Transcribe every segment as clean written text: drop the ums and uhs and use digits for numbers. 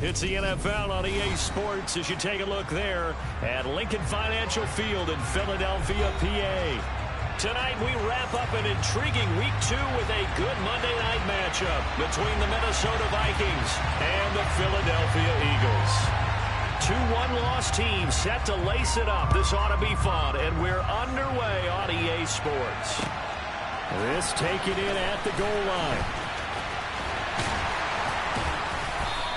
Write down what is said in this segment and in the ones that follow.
It's the NFL on EA Sports as you take a look there at Lincoln Financial Field in Philadelphia, PA. Tonight we wrap up an intriguing Week 2 with a good Monday night matchup between the Minnesota Vikings and the Philadelphia Eagles. Two one-loss teams set to lace it up. This ought to be fun, and we're underway on EA Sports. This taken in at the goal line.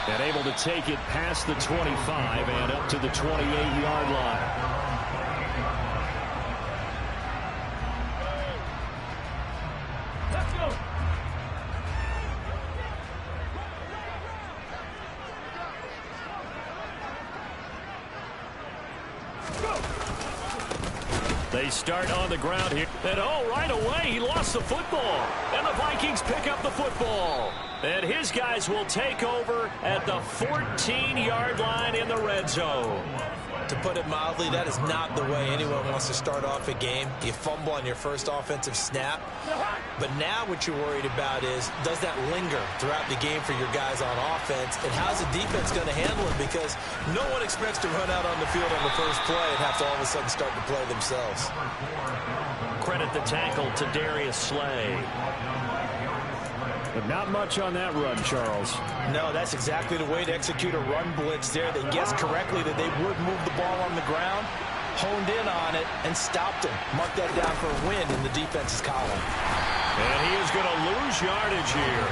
And able to take it past the 25 and up to the 28-yard line. They start on the ground here. And right away, he lost the football. And the Vikings pick up the football. And his guys will take over at the 14-yard line in the red zone. To put it mildly, that is not the way anyone wants to start off a game. You fumble on your first offensive snap. But now what you're worried about is, does that linger throughout the game for your guys on offense? And how's the defense going to handle it? Because no one expects to run out on the field on the first play and have to all of a sudden start to play themselves. Credit the tackle to Darius Slay. But not much on that run, Charles. No, that's exactly the way to execute a run blitz there. They guessed correctly that they would move the ball on the ground, honed in on it, and stopped him. Mark that down for a win in the defense's column. And he is going to lose yardage here.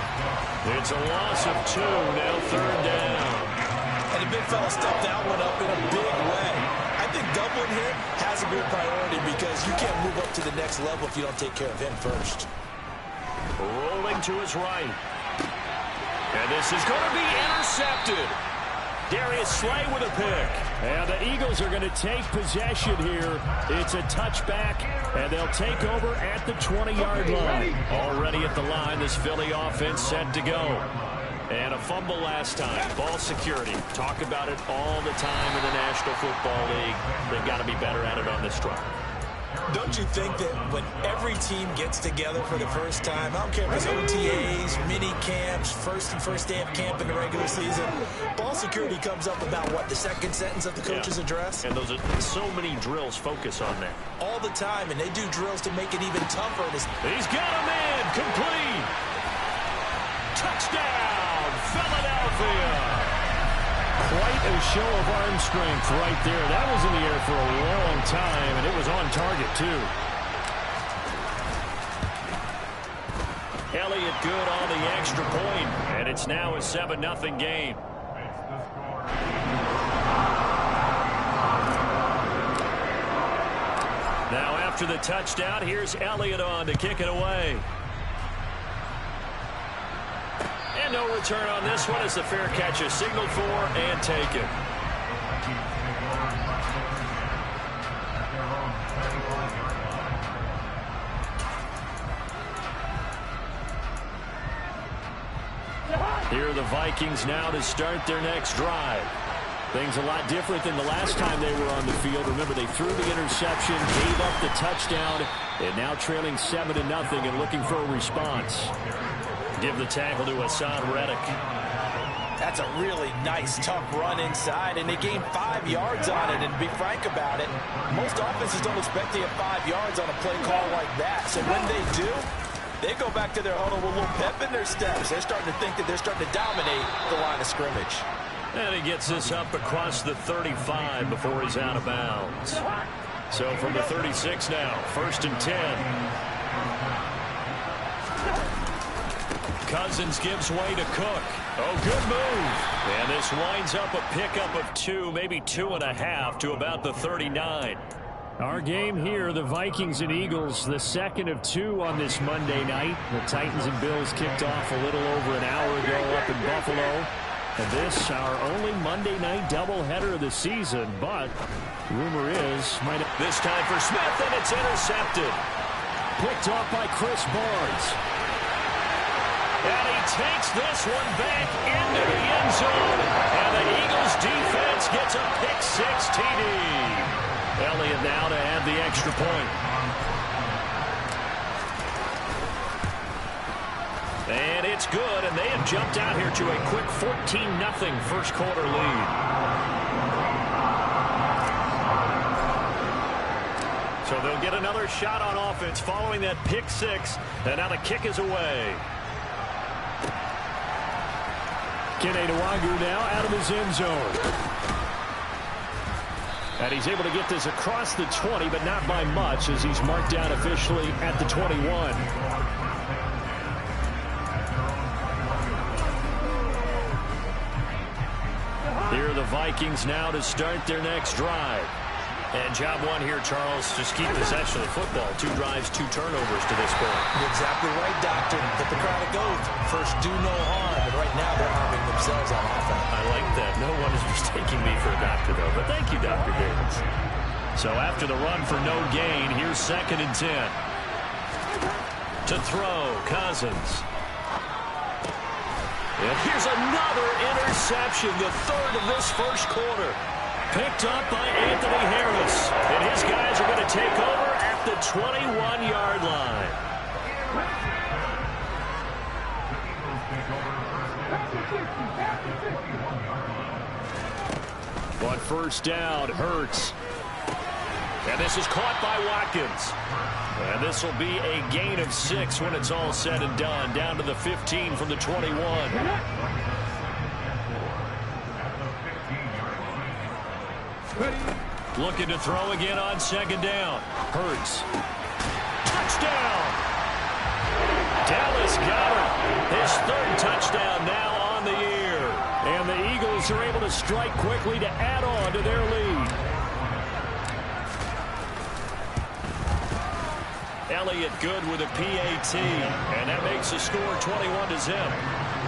It's a loss of 2, now third down. And the big fella stepped that one up in a big way. I think doubling him has a good priority because you can't move up to the next level if you don't take care of him first. Rolling to his right. And this is going to be intercepted. Darius Slay with a pick. And the Eagles are going to take possession here. It's a touchback, and they'll take over at the 20-yard line. Already at the line, this Philly offense set to go. And a fumble last time. Ball security. Talk about it all the time in the National Football League. They've got to be better at it on this drive. Don't you think that when every team gets together for the first time, I don't care if it's OTAs, mini camps, first day of camp in the regular season, ball security comes up about, what, the second sentence of the coach's address? And those are so many drills focus on that. All the time, and they do drills to make it even tougher. He's got a man, complete. Touchdown, Philadelphia. Quite a show of arm strength right there. That was in the air for a long time, and it was on target, too. Elliott good on the extra point, and it's now a 7-0 game. Now after the touchdown, here's Elliott on to kick it away. And no return on this one as the fair catch is signaled for and taken. Here are the Vikings now to start their next drive. Things a lot different than the last time they were on the field. Remember, they threw the interception, gave up the touchdown, and now trailing 7-0 and looking for a response. Give the tackle to Hassan Reddick. That's a really nice, tough run inside, and they gained 5 yards on it. And to be frank about it, most offenses don't expect to get 5 yards on a play call like that. So when they do, they go back to their huddle with a little pep in their steps. They're starting to think that they're starting to dominate the line of scrimmage. And he gets this up across the 35 before he's out of bounds. So from the 36 now, 1st and 10. Cousins gives way to Cook. Oh, good move. And this winds up a pickup of 2, maybe 2.5 to about the 39. Our game here, the Vikings and Eagles, the second of 2 on this Monday night. The Titans and Bills kicked off a little over an hour ago up in Buffalo. And this, our only Monday night doubleheader of the season. But rumor is, this time for Smith, and it's intercepted. Picked off by Chris Barnes. And he takes this one back into the end zone. And the Eagles defense gets a pick-6 TD. Elliott now to add the extra point. And it's good, and they have jumped out here to a quick 14-0 first quarter lead. So they'll get another shot on offense following that pick six, and now the kick is away. Kene Nwangwu now out of his end zone. And he's able to get this across the 20, but not by much, as he's marked down officially at the 21. Here are the Vikings now to start their next drive. And job one here, Charles, just keep possession of the football. 2 drives, 2 turnovers to this point. You're exactly right, Doctor. Put the crowd at go. First, do no harm. And right now, they're harming themselves on offense. I like that. No one is mistaking me for a doctor, though. But thank you, Dr. Davis. So after the run for no gain, here's 2nd and 10. To throw, Cousins. And here's another interception, the 3rd of this first quarter. Picked up by Anthony Harris. And his guys are going to take over at the 21-yard line. On first down, Hurts. And this is caught by Watkins. And this will be a gain of 6 when it's all said and done. Down to the 15 from the 21. Looking to throw again on 2nd down. Hurts. Touchdown! Dallas Goedert. His 3rd touchdown now on the year. And the Eagles are able to strike quickly to add on to their lead. Elliott good with a PAT. And that makes the score 21-0.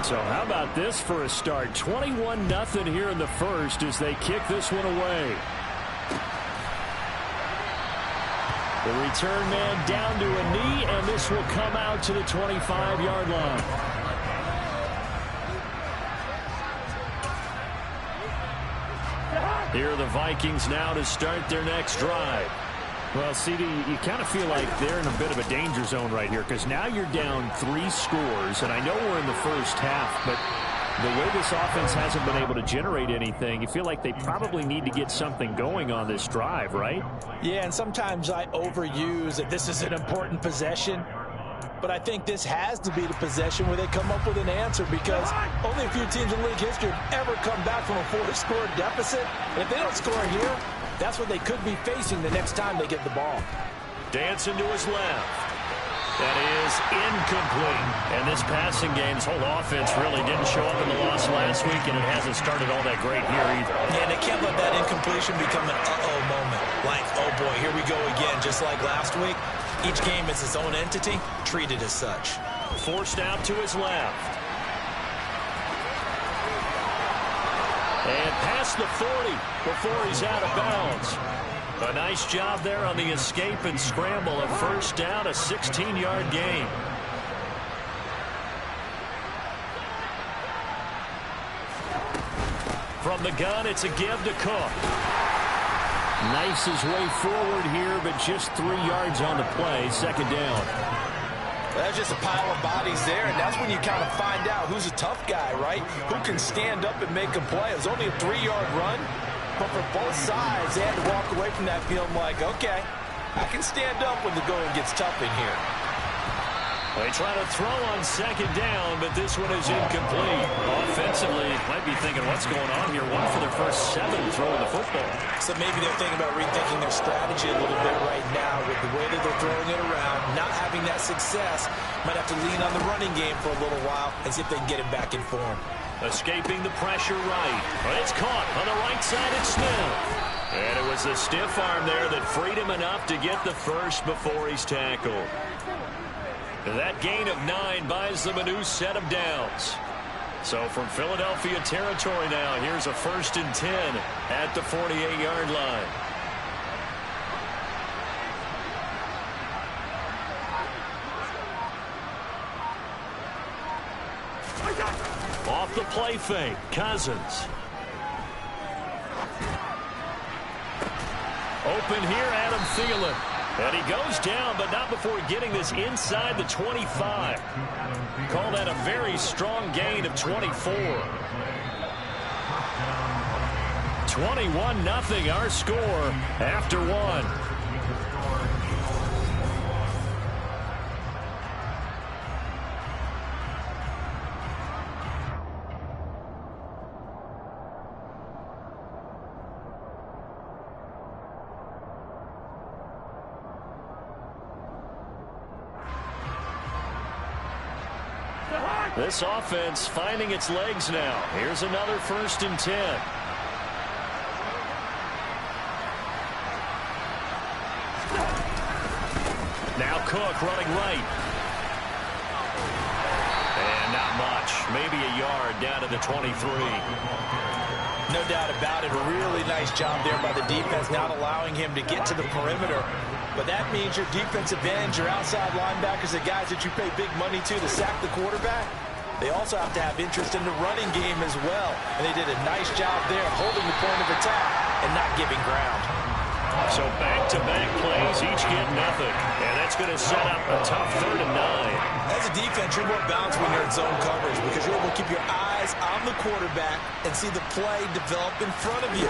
So how about this for a start? 21-0 here in the first as they kick this one away. The return man down to a knee, and this will come out to the 25-yard line. Here are the Vikings now to start their next drive. Well, CD, you kind of feel like they're in a bit of a danger zone right here because now you're down 3 scores, and I know we're in the first half, but the way this offense hasn't been able to generate anything, you feel like they probably need to get something going on this drive, right? Yeah, and sometimes I overuse that this is an important possession, but I think this has to be the possession where they come up with an answer because only a few teams in league history have ever come back from a 4-score deficit, and if they don't score here, that's what they could be facing the next time they get the ball. Dancing to his left. That is incomplete. And this passing game's whole offense really didn't show up in the loss last week, and it hasn't started all that great here either. Yeah, and they can't let that incompletion become an uh-oh moment. Like, oh boy, here we go again, just like last week. Each game is its own entity, treated as such. Forced out to his left. And past the 40 before he's out of bounds. A nice job there on the escape and scramble. A first down, a 16-yard gain. From the gun, it's a give to Cook. Nice his way forward here, but just 3 yards on the play. 2nd down. That's just a pile of bodies there, and that's when you kind of find out who's a tough guy, right? Who can stand up and make a play. It was only a 3-yard run, but for both sides, they had to walk away from that field like, okay, I can stand up when the going gets tough in here. They try to throw on 2nd down, but this one is incomplete. Offensively, might be thinking, what's going on here? 1 for their first 7 throwing the football. So maybe they're thinking about rethinking their strategy a little bit right now with the way that they're throwing it around, not having that success. Might have to lean on the running game for a little while and see if they can get it back in form. Escaping the pressure right. But it's caught on the right side. It's Smith. And it was a stiff arm there that freed him enough to get the first before he's tackled. That gain of 9 buys them a new set of downs. So from Philadelphia territory now, here's a 1st and 10 at the 48-yard line. Off the play fake, Cousins. Open here, Adam Thielen. And he goes down, but not before getting this inside the 25. Call that a very strong gain of 24. 21-0 our score after one. This offense finding its legs now. Here's another 1st and 10. Now Cook running right. And not much. Maybe a yard down to the 23. No doubt about it. A really nice job there by the defense, not allowing him to get to the perimeter. But that means your defensive ends, your outside linebackers, the guys that you pay big money to sack the quarterback, they also have to have interest in the running game as well. And they did a nice job there of holding the point of attack and not giving ground. So back-to-back plays, each get nothing. And that's going to set up a tough 3rd and 9. As a defense, you're more balanced when you're in zone coverage because you're able to keep your eyes on the quarterback and see the play develop in front of you.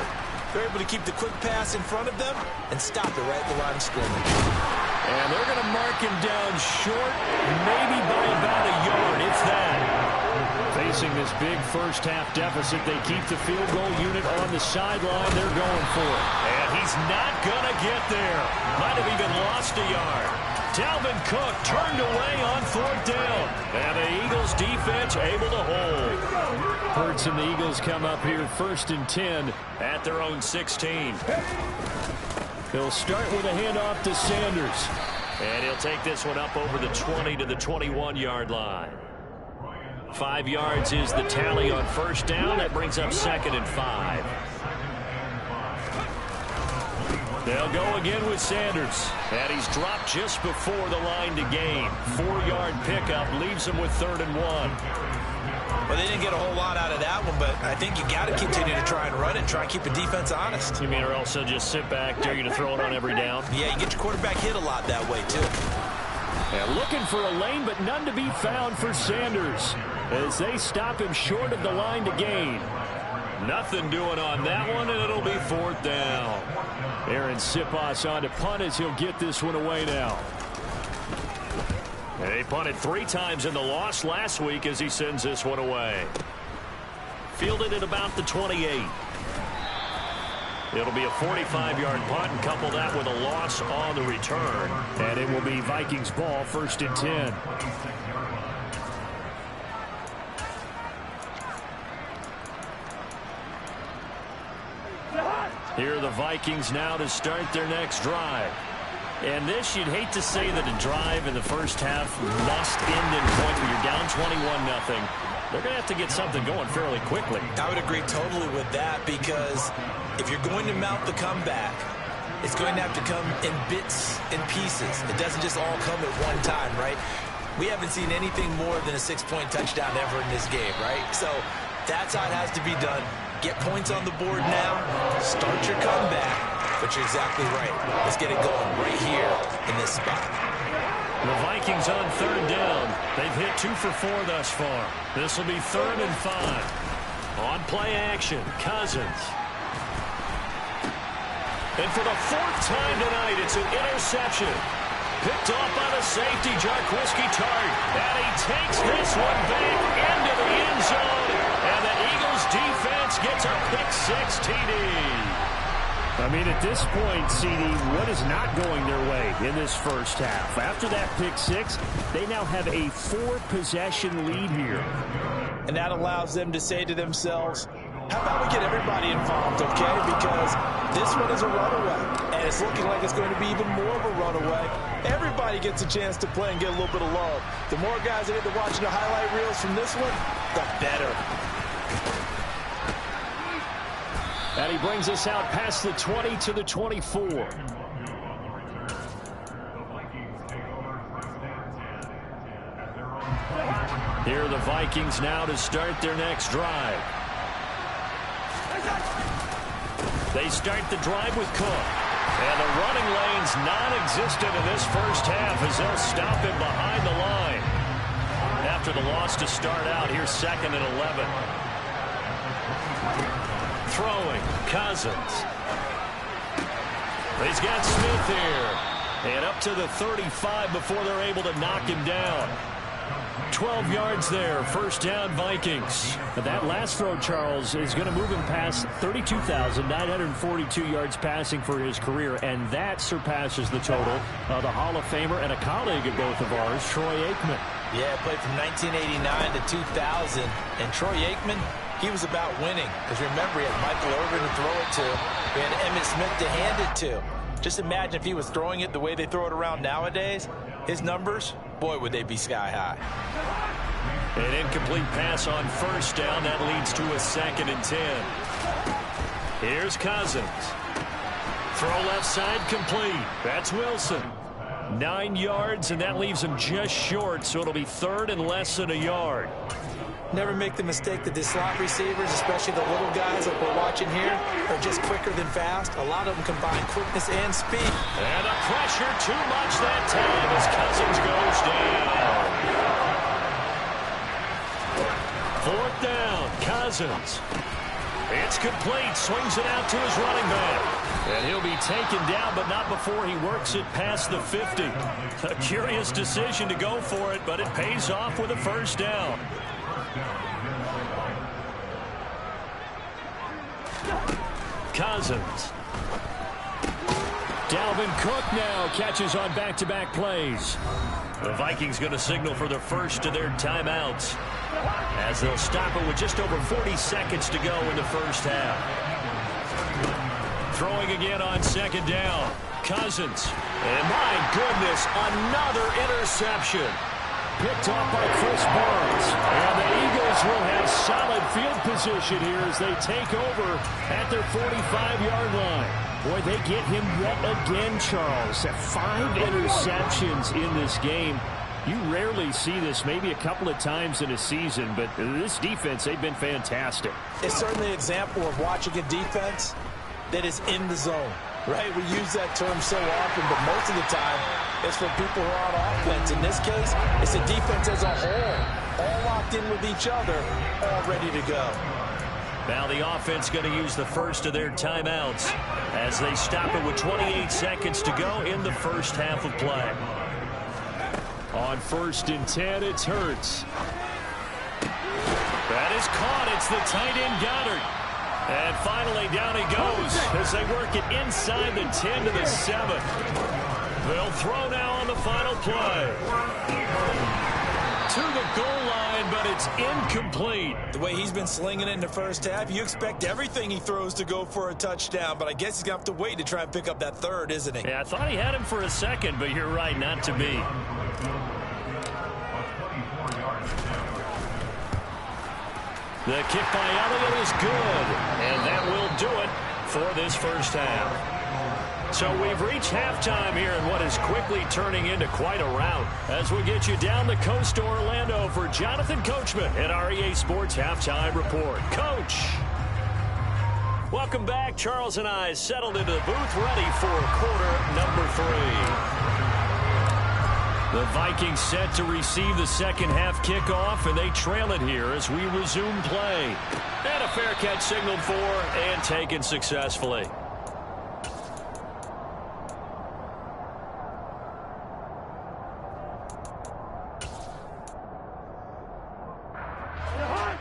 They're able to keep the quick pass in front of them and stop it right at the line of scrimmage. And they're going to mark him down short, maybe by about a yard, if that. Facing this big first-half deficit, they keep the field goal unit on the sideline. They're going for it. And he's not going to get there. Might have even lost a yard. Dalvin Cook turned away on 4th down. And the Eagles defense able to hold. Hurts and the Eagles come up here 1st and 10 at their own 16. He'll start with a handoff to Sanders. And he'll take this one up over the 20 to the 21-yard line. 5 yards is the tally on 1st down. That brings up 2nd and 5. They'll go again with Sanders. And he's dropped just before the line to gain. 4-yard pickup leaves him with 3rd and 1. Well, they didn't get a whole lot out of that one, but I think you got to continue to try and run it, try and keep the defense honest. You mean, or else they'll just sit back, dare you to throw it on every down? Yeah, you get your quarterback hit a lot that way, too. And looking for a lane, but none to be found for Sanders as they stop him short of the line to gain. Nothing doing on that one, and it'll be 4th down. Aaron Siposs on to punt as he'll get this one away now. And they punted 3 times in the loss last week as he sends this one away. Fielded at about the 28. It'll be a 45-yard punt and couple that with a loss on the return. And it will be Vikings ball 1st and 10. Here are the Vikings now to start their next drive. And this, you'd hate to say that a drive in the first half must end in point where you're down 21-0. They're going to have to get something going fairly quickly. I would agree totally with that because if you're going to mount the comeback, it's going to have to come in bits and pieces. It doesn't just all come at one time, right? We haven't seen anything more than a 6-point touchdown ever in this game, right? So that's how it has to be done. Get points on the board now. Start your comeback. But you're exactly right. Let's get it going right here in this spot. The Vikings on 3rd down. They've hit 2 for 4 thus far. This will be 3rd and 5. On play action, Cousins. And for the 4th time tonight, it's an interception. Picked off by the safety, Jarquiski Tartt. And he takes this one back into the end zone. And the Eagles defense gets a pick-6 TD. I mean, at this point, CD, what is not going their way in this first half? After that pick-6, they now have a 4-possession lead here. And that allows them to say to themselves, how about we get everybody involved, okay? Because this one is a runaway, and it's looking like it's going to be even more of a runaway. Everybody gets a chance to play and get a little bit of love. The more guys that end up watching the highlight reels from this one, the better. And he brings us out past the 20 to the 24. Here are the Vikings now to start their next drive. They start the drive with Cook. And the running lane's non-existent in this first half as they'll stop him behind the line. After the loss to start out, here's 2nd and 11. Throwing, Cousins. He's got Smith here. And up to the 35 before they're able to knock him down. 12 yards there, first down Vikings. But that last throw, Charles, is going to move him past 32,942 yards passing for his career, and that surpasses the total of the Hall of Famer and a colleague of both of ours, Troy Aikman. Yeah, played from 1989 to 2000, and Troy Aikman, he was about winning. Because remember, he had Michael Irvin to throw it to. He had Emmitt Smith to hand it to. Just imagine if he was throwing it the way they throw it around nowadays. His numbers, boy, would they be sky high. An incomplete pass on first down. That leads to a 2nd and 10. Here's Cousins. Throw left side complete. That's Wilson. 9 yards, and that leaves him just short, so it'll be 3rd and less than a yard. Never make the mistake that the slot receivers, especially the little guys like we're watching here, are just quicker than fast. A lot of them combine quickness and speed. And the pressure too much that time as Cousins goes down. 4th down, Cousins. It's complete, swings it out to his running back. And he'll be taken down, but not before he works it past the 50. A curious decision to go for it, but it pays off with a first down. Cousins. Dalvin Cook now catches on back-to-back plays. The Vikings going to signal for the first of their timeouts as they'll stop it with just over 40 seconds to go in the first half. Throwing again on 2nd down. Cousins. And my goodness, another interception. Picked off by Chris Barnes. And the Eagles will have solid field position here as they take over at their 45-yard line. Boy, they get him yet again, Charles. 5 interceptions in this game. You rarely see this, maybe a couple of times in a season, but this defense, they've been fantastic. It's certainly an example of watching a defense that is in the zone, right? We use that term so often, but most of the time, it's for people who are on offense. In this case, it's a defense as a whole, all locked in with each other, all ready to go. Now the offense going to use the first of their timeouts as they stop it with 28 seconds to go in the first half of play. On 1st and 10, it's Hurts. That is caught. It's the tight end Goddard. And finally down he goes as they work it inside the 10 to the 7. They'll throw now on the final play. To the goal line, but it's incomplete. The way he's been slinging it in the first half, you expect everything he throws to go for a touchdown, but I guess he's going to have to wait to try and pick up that 3rd, isn't he? Yeah, I thought he had him for a second, but you're right, not to me. The kick by Elliott is good, and that will do it for this first half. So we've reached halftime here in what is quickly turning into quite a rout as we get you down the coast to Orlando for Jonathan Coachman at our EA Sports Halftime Report. Coach! Welcome back. Charles and I settled into the booth ready for quarter number 3. The Vikings set to receive the second half kickoff, and they trail it here as we resume play. And a fair catch signaled for and taken successfully.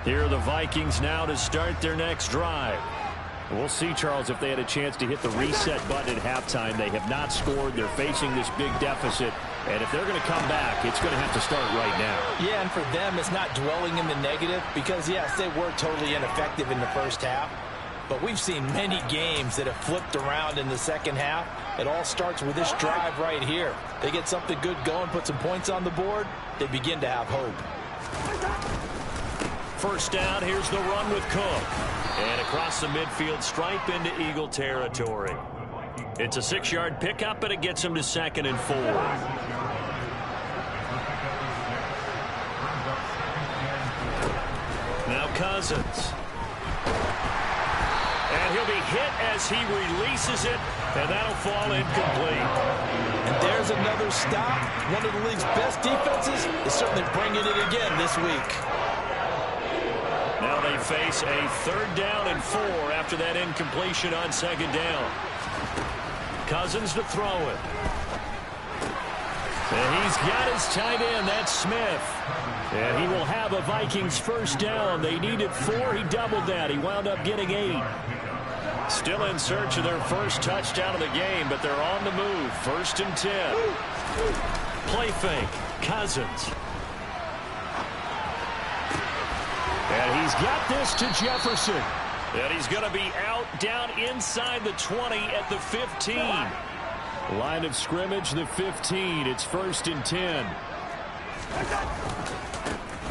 Here are the Vikings now to start their next drive. We'll see, Charles, if they had a chance to hit the reset button at halftime. They have not scored. They're facing this big deficit. And if they're going to come back, it's going to have to start right now. Yeah, and for them, it's not dwelling in the negative because, yes, they were totally ineffective in the first half. But we've seen many games that have flipped around in the second half. It all starts with this drive right here. They get something good going, put some points on the board, they begin to have hope. First down, here's the run with Cook. And across the midfield stripe into Eagle territory. It's a 6-yard pickup, and it gets him to 2nd and 4. Now Cousins. And he'll be hit as he releases it, and that'll fall incomplete. And there's another stop. One of the league's best defenses is certainly bringing it again this week. Now they face a 3rd down and 4 after that incompletion on 2nd down. Cousins to throw it. And he's got his tight end. That's Smith. And he will have a Vikings 1st down. They needed 4. He doubled that. He wound up getting 8. Still in search of their first touchdown of the game, but they're on the move. 1st and 10. Play fake. Cousins. And he's got this to Jefferson. And he's going to be out down inside the 20 at the 15. Line of scrimmage, the 15. It's 1st and 10.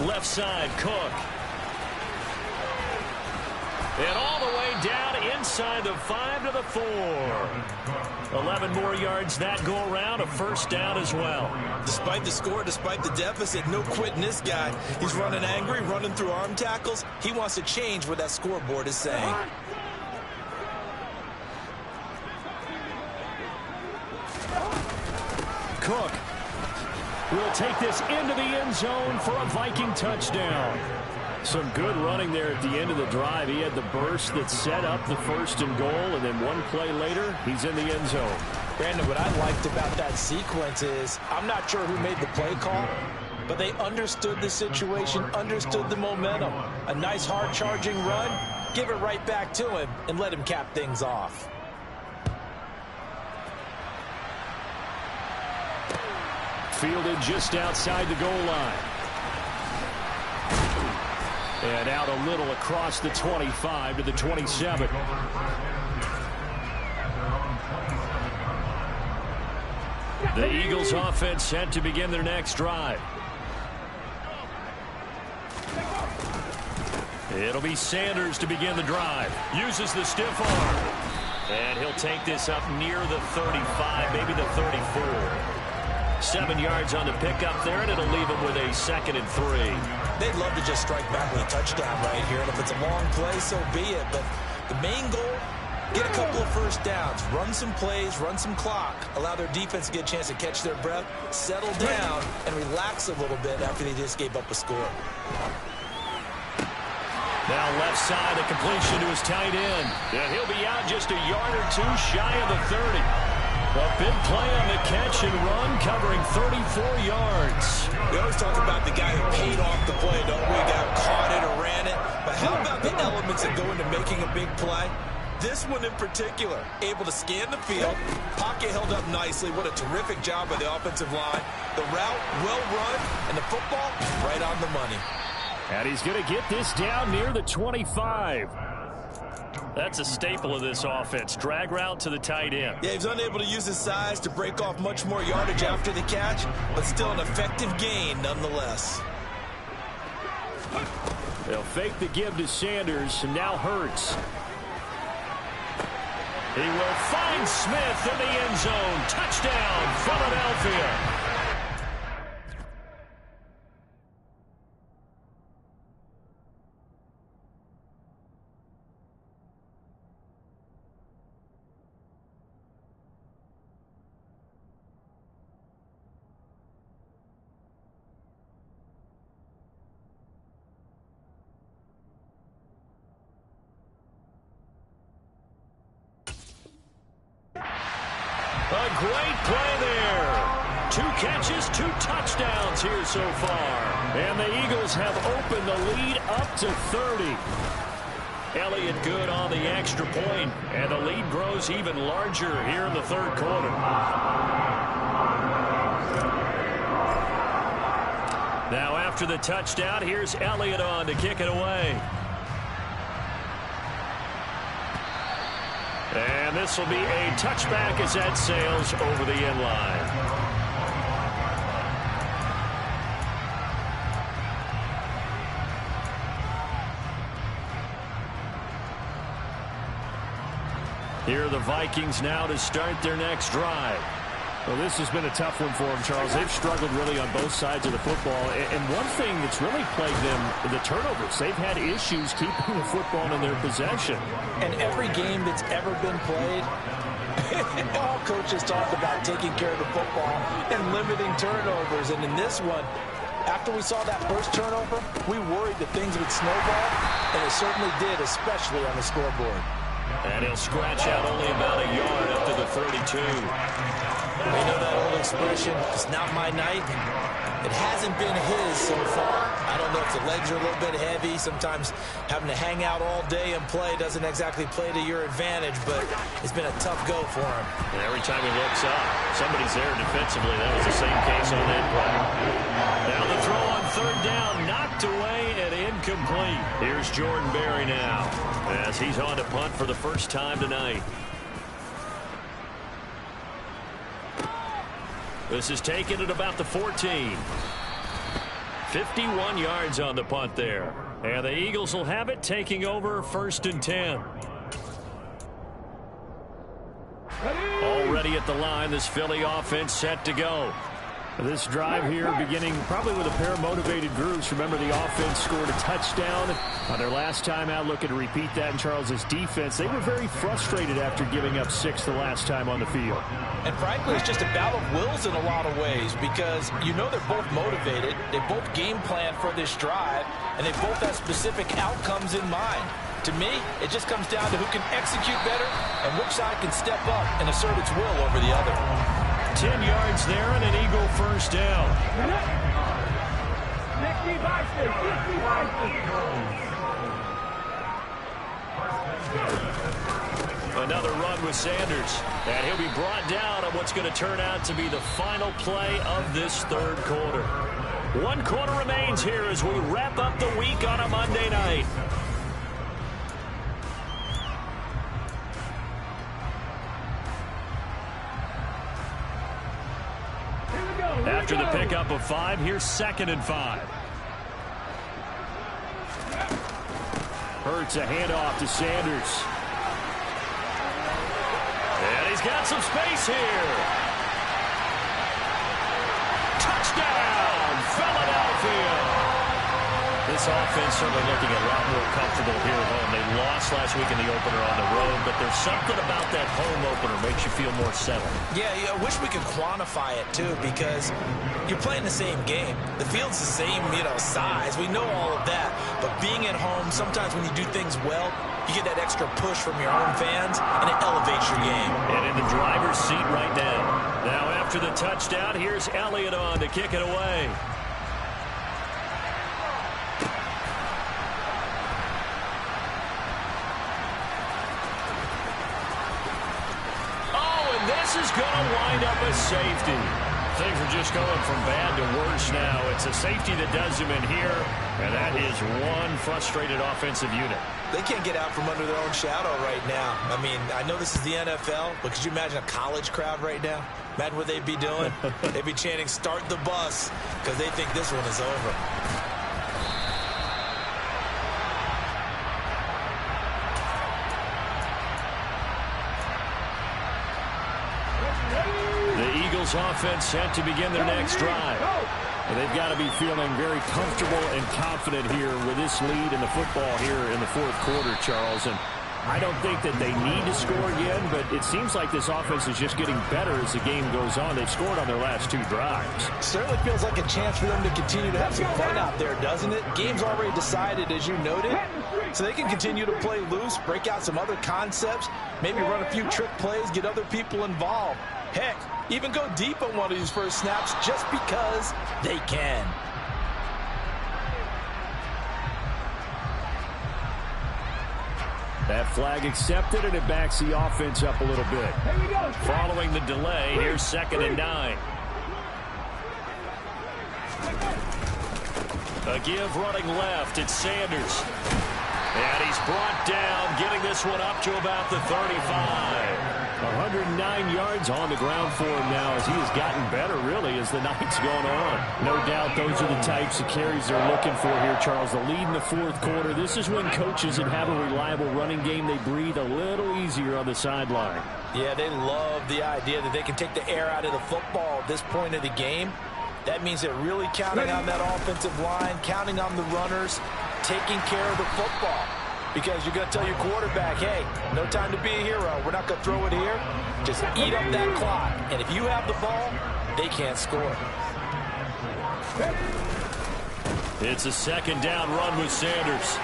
Left side, Cook. And all the way down inside the 5 to the 4. 11 more yards that go around, a 1st down as well. Despite the score, despite the deficit, no quitting this guy. He's running angry, running through arm tackles. He wants to change what that scoreboard is saying. Cook will take this into the end zone for a Viking touchdown. Some good running there at the end of the drive. He had the burst that set up the 1st and goal, and then one play later, he's in the end zone. Brandon, what I liked about that sequence is I'm not sure who made the play call, but they understood the situation, understood the momentum. A nice hard-charging run, give it right back to him, and let him cap things off. Fielded just outside the goal line. And out a little across the 25 to the 27. The Eagles offense set to begin their next drive. It'll be Sanders to begin the drive. Uses the stiff arm. And he'll take this up near the 35, maybe the 34. 7 yards on the pickup there, and it'll leave him with a 2nd and 3. They'd love to just strike back with a touchdown right here, and if it's a long play, so be it. But the main goal, get a couple of 1st downs, run some plays, run some clock, allow their defense to get a chance to catch their breath, settle down, and relax a little bit after they just gave up a score. Now left side, a completion to his tight end. And he'll be out just a yard or 2 shy of the 30. A big play on the catch and run, covering 34 yards. We always talk about the guy who paid off the play, don't we? The guy who caught it or ran it. But how about the elements that go into making a big play? This one in particular, able to scan the field, pocket held up nicely. What a terrific job by the offensive line. The route, well run, and the football, right on the money. And he's going to get this down near the 25. That's a staple of this offense. Drag route to the tight end. Yeah, he's unable to use his size to break off much more yardage after the catch, but still an effective gain nonetheless. They'll fake the give to Sanders, and now Hurts. He will find Smith in the end zone. Touchdown, Philadelphia. A great play there. 2 catches, 2 touchdowns here so far. And the Eagles have opened the lead up to 30. Elliott good on the extra point, and the lead grows even larger here in the 3rd quarter. Now after the touchdown, here's Elliott on to kick it away. And this will be a touchback as that sails over the end line. Here are the Vikings now to start their next drive. Well, this has been a tough one for them, Charles. They've struggled really on both sides of the football. And one thing that's really plagued them, the turnovers. They've had issues keeping the football in their possession. And every game that's ever been played, all coaches talked about taking care of the football and limiting turnovers. And in this one, after we saw that first turnover, we worried that things would snowball, and it certainly did, especially on the scoreboard. And he'll scratch out only about a yard up to the 32. We know that old expression, it's not my night. It hasn't been his so far. I don't know if the legs are a little bit heavy. Sometimes having to hang out all day and play doesn't exactly play to your advantage, but it's been a tough go for him. And every time he looks up, somebody's there defensively. That was the same case on that play. Now the throw on third down, knocked away and incomplete. Here's Jordan Berry now as he's on to punt for the first time tonight. This is taken at about the 14. 51 yards on the punt there. And the Eagles will have it, taking over 1st and 10. Already at the line, this Philly offense set to go. This drive here beginning probably with a pair of motivated groups. Remember, the offense scored a touchdown on their last time out. Looking to repeat that in Charles's defense. They were very frustrated after giving up 6 the last time on the field. And frankly, it's just a battle of wills in a lot of ways because you know they're both motivated. They both game plan for this drive, and they both have specific outcomes in mind. To me, it just comes down to who can execute better and which side can step up and assert its will over the other. 10 yards there and an Eagle first down. Another run with Sanders. And he'll be brought down on what's going to turn out to be the final play of this third quarter. 1 quarter remains here as we wrap up the week on a Monday night. After the pickup of 5, here's 2nd and 5. Hurts a handoff to Sanders. And he's got some space here. Touchdown, Philadelphia. This offense certainly looking a lot more comfortable here at home. They lost last week in the opener on the road, but there's something about that home opener makes you feel more settled. Yeah, I wish we could quantify it, too, because you're playing the same game. The field's the same, size. We know all of that. But being at home, sometimes when you do things well, you get that extra push from your own fans, and it elevates your game. And in the driver's seat right now. Now after the touchdown, here's Elliott on to kick it away. Is going to wind up a safety. Things are just going from bad to worse now. It's a safety that does them in here, and that is one frustrated offensive unit. They can't get out from under their own shadow right now. I mean, I know this is the NFL, but could you imagine a college crowd right now? Imagine what they'd be doing. They'd be chanting, "Start the bus," because they think this one is over. Offense set to begin their next drive. And they've got to be feeling very comfortable and confident here with this lead in the football here in the 4th quarter, Charles. And I don't think that they need to score again, but it seems like this offense is just getting better as the game goes on. They've scored on their last 2 drives. Certainly feels like a chance for them to continue to have some fun out there, doesn't it? Game's already decided, as you noted, so they can continue to play loose, break out some other concepts, maybe run a few trick plays, get other people involved. Heck, even go deep on one of these first snaps just because they can. That flag accepted, and it backs the offense up a little bit. Following the delay, here's 2nd and 9. A give running left. It's Sanders. And he's brought down, getting this one up to about the 35. 109 yards on the ground for him now as he has gotten better, really, as the night's gone on. No doubt those are the types of carries they're looking for here, Charles. The lead in the fourth quarter. This is when coaches that have a reliable running game, they breathe a little easier on the sideline. Yeah, they love the idea that they can take the air out of the football at this point of the game. That means they're really counting on that offensive line, counting on the runners, taking care of the football. Because you're going to tell your quarterback, hey, no time to be a hero. We're not going to throw it here. Just eat up that clock. And if you have the ball, they can't score. It's a second down run with Sanders.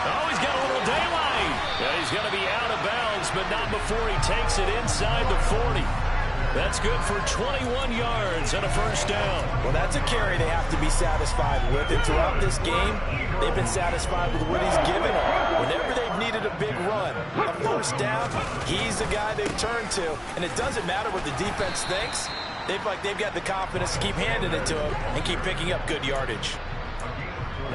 Oh, he's got a little daylight. Yeah, he's going to be out of bounds, but not before he takes it inside the 40. That's good for 21 yards and a first down. Well, that's a carry they have to be satisfied with. And throughout this game, they've been satisfied with what he's given them. Whenever they've needed a big run, a first down, he's the guy they've turned to. And it doesn't matter what the defense thinks. They've got the confidence to keep handing it to him and keep picking up good yardage.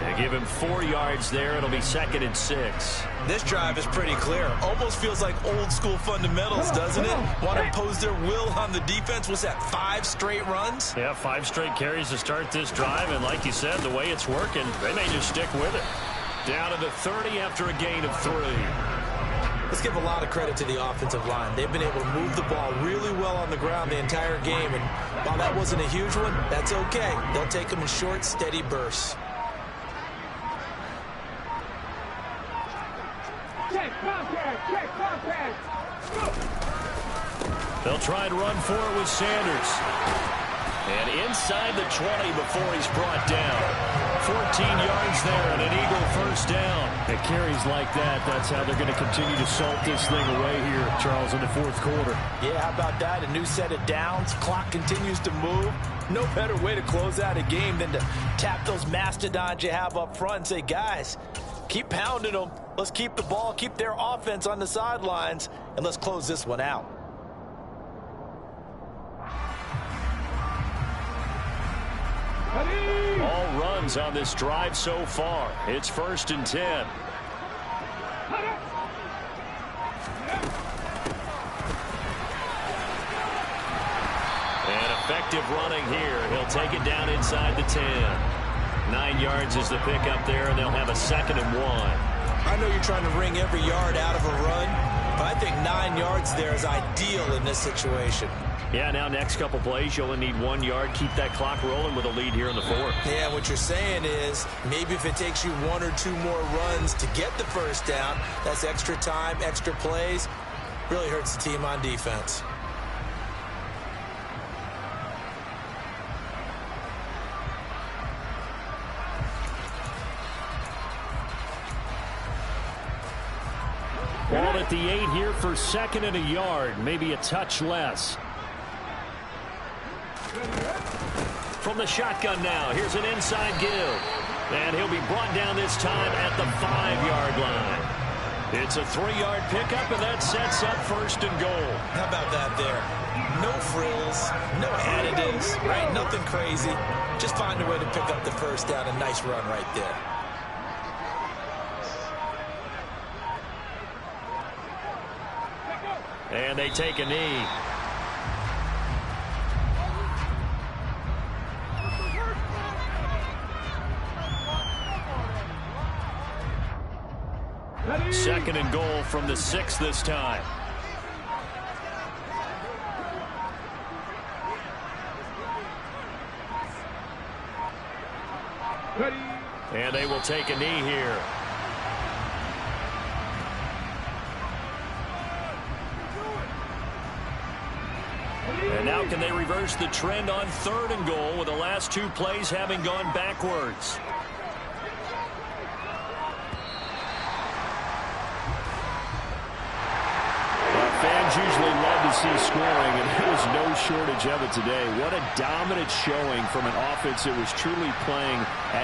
They give him 4 yards there. It'll be 2nd and 6. This drive is pretty clear. Almost feels like old school fundamentals, doesn't it? Want to impose their will on the defense. What's that, 5 straight runs? Yeah, 5 straight carries to start this drive. And like you said, the way it's working, they may just stick with it. Down to the 30 after a gain of 3. Let's give a lot of credit to the offensive line. They've been able to move the ball really well on the ground the entire game. And while that wasn't a huge one, that's okay. They'll take them in short, steady bursts. They'll try and run for it with Sanders. And inside the 20 before he's brought down. 14 yards there and an Eagle first down. It carries like that. That's how they're going to continue to salt this thing away here, Charles, in the fourth quarter. Yeah, how about that? A new set of downs. Clock continues to move. No better way to close out a game than to tap those mastodons you have up front and say, guys, keep pounding them. Let's keep the ball, keep their offense on the sidelines, and let's close this one out. All runs on this drive so far. It's 1st and 10. And effective running here. He'll take it down inside the 10. 9 yards is the pickup there, and they'll have a 2nd and 1. I know you're trying to wring every yard out of a run, but I think 9 yards there is ideal in this situation. Yeah, now next couple plays, you'll only need 1 yard. Keep that clock rolling with a lead here in the 4th. Yeah, what you're saying is maybe if it takes you 1 or 2 more runs to get the first down, that's extra time, extra plays. Really hurts the team on defense. Ball at the 8 here for 2nd and a yard, maybe a touch less. From the shotgun now, here's an inside give. And he'll be brought down this time at the 5-yard line. It's a 3-yard pickup, and that sets up 1st and goal. How about that there? No frills, no additives, right? Nothing crazy. Just find a way to pick up the first down. A nice run right there. And they take a knee. Second and goal from the 6 this time. And they will take a knee here. And now can they reverse the trend on 3rd and goal with the last 2 plays having gone backwards? Fans usually love to see scoring, and there was no shortage of it today. What a dominant showing from an offense that was truly playing at